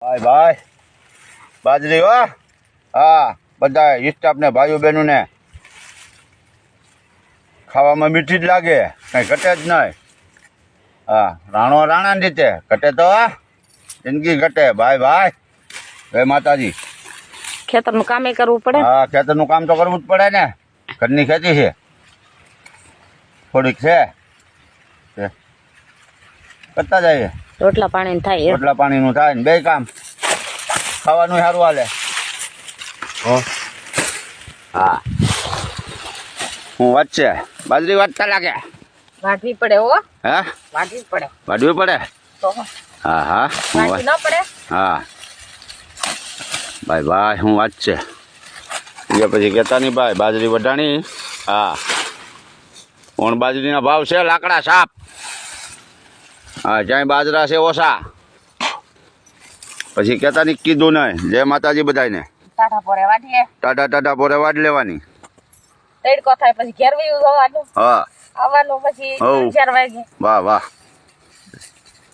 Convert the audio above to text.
ભાઈ ભાઈ બાજરી હો. હા બધા સ્ટાફને ભાઈઓ બહેનોને ખાવામાં મીઠી જ લાગે, કંઈ ઘટે જ નહીં. હા રાણો રાણાની રીતે ઘટે તો જિંદગી ઘટે. ભાઈ ભાઈ જય માતાજી. ખેતરનું કામે કરવું પડે. હા ખેતરનું કામ તો કરવું જ પડે ને, ઘરની ખેતી છે થોડીક છે કરતા જઈએ. રોટલા પાણી થાય. રોટલા પાણીનું થાય ને બે કામ, ખાવાનું સારું હાલે. હા હું વાત છે બાજરી વાટતા લાગે. વાટવી પડે હો. હે વાટવી પડે. વાટવી પડે. તો હા હા વાટવી ન પડે. હા ભાઈ ભાઈ હું વાત છે એ પછી કહેતા નહીં ભાઈ બાજરી વઢાણી. હા ઓણ બાજરીના ભાવ છે લાકડા સાપ. હા જ્યાં બાજરા છે ઓછા. પછી કહેતા નહીં કીધું નહીં. જય માતાજી બધાને. ટાટા પોરે વાટીએ. ટાટા પોરે વાટ લેવાની. તડકો થાય પછી ઘેર વયું જવાનું. હા આવવાનું પછી હઉ. 4 વાગે. વાહ વાહ.